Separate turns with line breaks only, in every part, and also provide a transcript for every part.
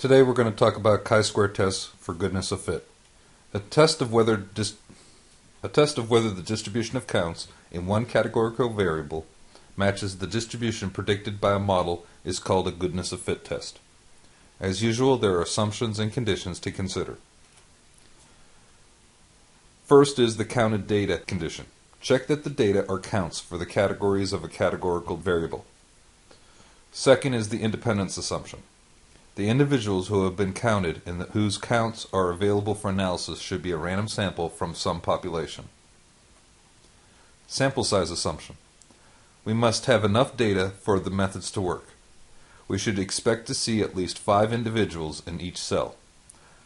Today we're going to talk about chi-square tests for goodness of fit. A test of whether the distribution of counts in one categorical variable matches the distribution predicted by a model is called a goodness of fit test. As usual, there are assumptions and conditions to consider. First is the counted data condition. Check that the data are counts for the categories of a categorical variable. Second is the independence assumption. The individuals who have been counted and whose counts are available for analysis should be a random sample from some population. Sample size assumption. We must have enough data for the methods to work. We should expect to see at least 5 individuals in each cell.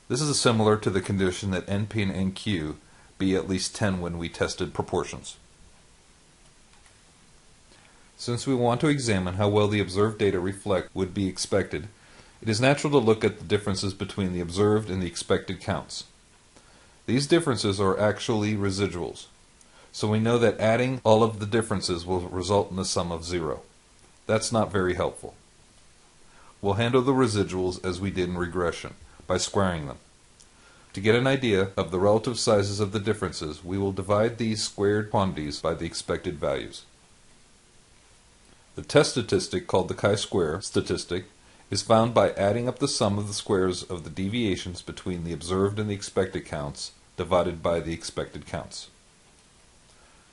This is similar to the condition that NP and NQ be at least 10 when we tested proportions. Since we want to examine how well the observed data reflect would be expected, it is natural to look at the differences between the observed and the expected counts. These differences are actually residuals, so we know that adding all of the differences will result in a sum of 0. That's not very helpful. We'll handle the residuals as we did in regression, by squaring them. To get an idea of the relative sizes of the differences, we will divide these squared quantities by the expected values. The test statistic, called the chi-square statistic, is found by adding up the sum of the squares of the deviations between the observed and the expected counts divided by the expected counts.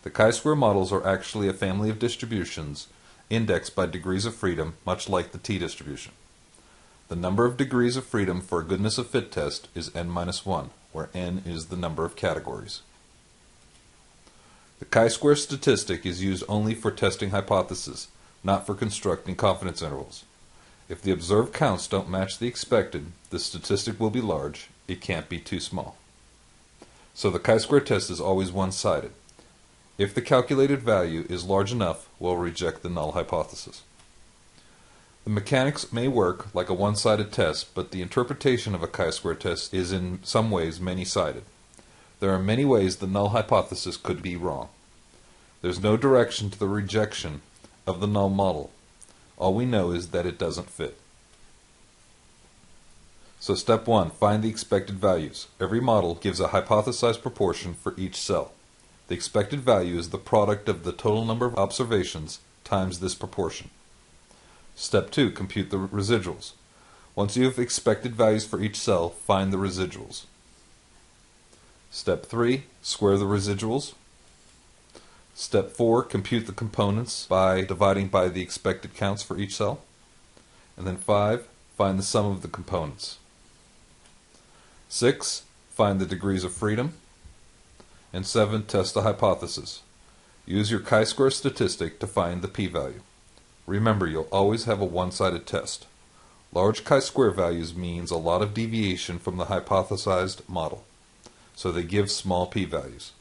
The chi-square models are actually a family of distributions indexed by degrees of freedom, much like the t-distribution. The number of degrees of freedom for a goodness of fit test is n-1, where n is the number of categories. The chi-square statistic is used only for testing hypotheses, not for constructing confidence intervals. If the observed counts don't match the expected, the statistic will be large. It can't be too small. So the chi-square test is always one-sided. If the calculated value is large enough, we'll reject the null hypothesis. The mechanics may work like a one-sided test, but the interpretation of a chi-square test is in some ways many-sided. There are many ways the null hypothesis could be wrong. There's no direction to the rejection of the null model. All we know is that it doesn't fit. So step 1, find the expected values. Every model gives a hypothesized proportion for each cell. The expected value is the product of the total number of observations times this proportion. Step 2, compute the residuals. Once you have expected values for each cell, find the residuals. Step 3, square the residuals. Step 4, compute the components by dividing by the expected counts for each cell. And then 5, find the sum of the components. 6, find the degrees of freedom. And 7, test the hypothesis. Use your chi-square statistic to find the p-value. Remember, you'll always have a one-sided test. Large chi-square values means a lot of deviation from the hypothesized model, so they give small p-values.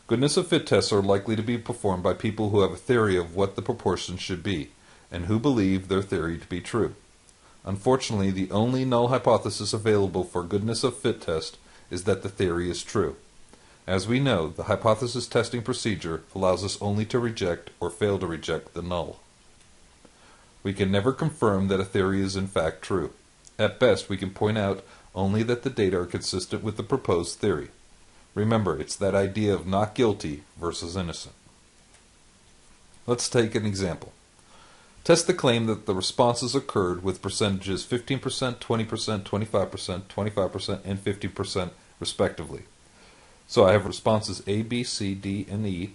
Goodness of fit tests are likely to be performed by people who have a theory of what the proportions should be, and who believe their theory to be true. Unfortunately, the only null hypothesis available for goodness of fit test is that the theory is true. As we know, the hypothesis testing procedure allows us only to reject or fail to reject the null. We can never confirm that a theory is in fact true. At best, we can point out only that the data are consistent with the proposed theory. Remember, it's that idea of not guilty versus innocent. Let's take an example. Test the claim that the responses occurred with percentages 15%, 20%, 25%, 25%, and 50% respectively. So I have responses A, B, C, D, and E,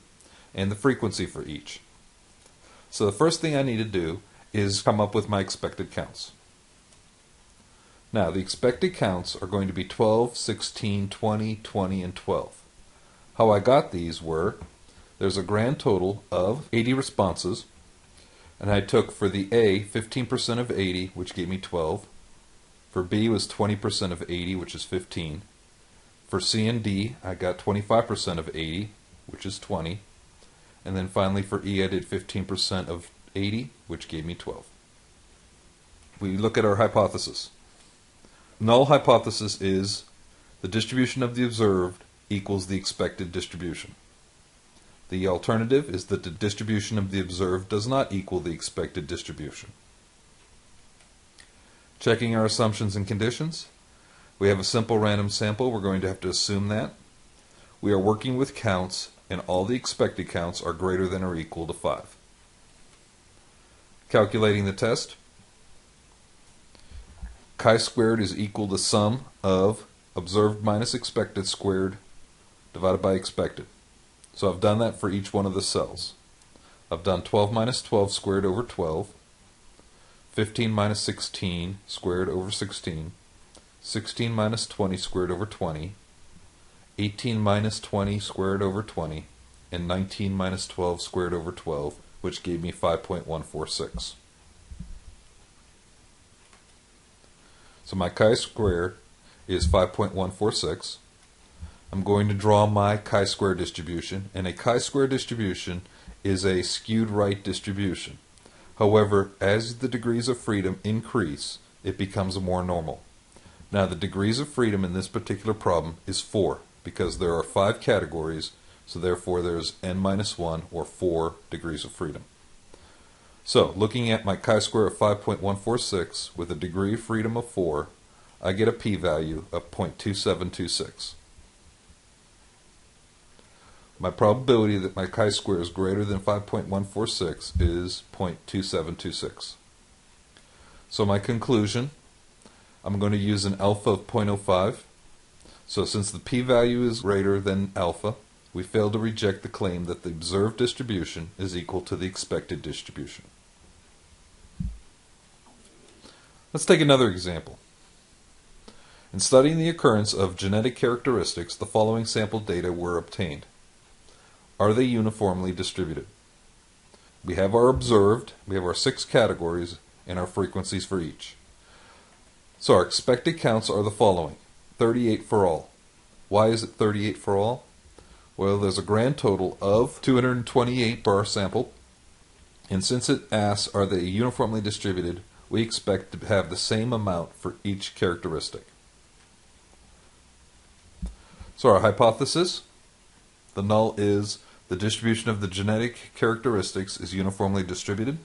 and the frequency for each. So the first thing I need to do is come up with my expected counts. Now, the expected counts are going to be 12, 16, 20, 20, and 12. How I got these were, there's a grand total of 80 responses, and I took for the A 15% of 80, which gave me 12. For B was 20% of 80, which is 15. For C and D, I got 25% of 80, which is 20. And then finally for E, I did 15% of 80, which gave me 12. We look at our hypothesis. Null hypothesis is the distribution of the observed equals the expected distribution. The alternative is that the distribution of the observed does not equal the expected distribution. Checking our assumptions and conditions. We have a simple random sample. We're going to have to assume that. We are working with counts, and all the expected counts are greater than or equal to 5. Calculating the test. Chi-squared is equal to sum of observed minus expected squared divided by expected. So I've done that for each one of the cells. I've done 12 minus 12 squared over 12, 15 minus 16 squared over 16, 16 minus 20 squared over 20, 18 minus 20 squared over 20, and 19 minus 12 squared over 12, which gave me 5.146. So my chi-square is 5.146. I'm going to draw my chi-square distribution, and a chi-square distribution is a skewed right distribution. However, as the degrees of freedom increase, it becomes more normal. Now, the degrees of freedom in this particular problem is 4, because there are 5 categories, so therefore there's n minus 1, or 4 degrees of freedom. So, looking at my chi-square of 5.146 with a degree of freedom of 4, I get a p-value of 0.2726. My probability that my chi-square is greater than 5.146 is 0.2726. So my conclusion, I'm going to use an alpha of 0.05. So since the p-value is greater than alpha, we fail to reject the claim that the observed distribution is equal to the expected distribution. Let's take another example. In studying the occurrence of genetic characteristics, the following sample data were obtained. Are they uniformly distributed? We have our observed, we have our 6 categories, and our frequencies for each. So our expected counts are the following. 38 for all. Why is it 38 for all? Well, there's a grand total of 228 for our sample, and since it asks are they uniformly distributed, we expect to have the same amount for each characteristic. So our hypothesis, the null is the distribution of the genetic characteristics is uniformly distributed.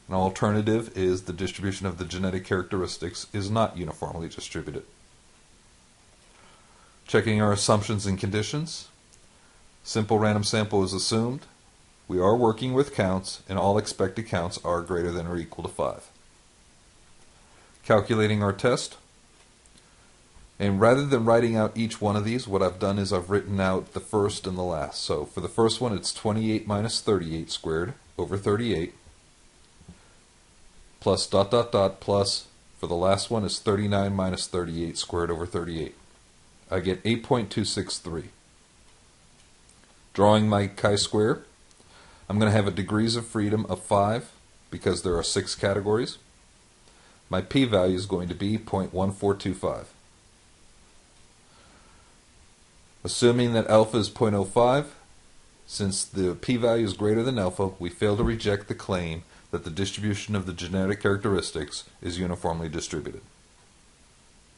An alternative is the distribution of the genetic characteristics is not uniformly distributed. Checking our assumptions and conditions. Simple random sample is assumed. We are working with counts, and all expected counts are greater than or equal to 5. Calculating our test. And rather than writing out each one of these, what I've done is I've written out the first and the last. So for the first one, it's 28 minus 38 squared over 38, plus dot dot dot plus, for the last one is 39 minus 38 squared over 38. I get 8.263. Drawing my chi-square, I'm going to have a degrees of freedom of 5 because there are 6 categories. My p-value is going to be 0.1425. Assuming that alpha is 0.05, since the p-value is greater than alpha, we fail to reject the claim that the distribution of the genetic characteristics is uniformly distributed.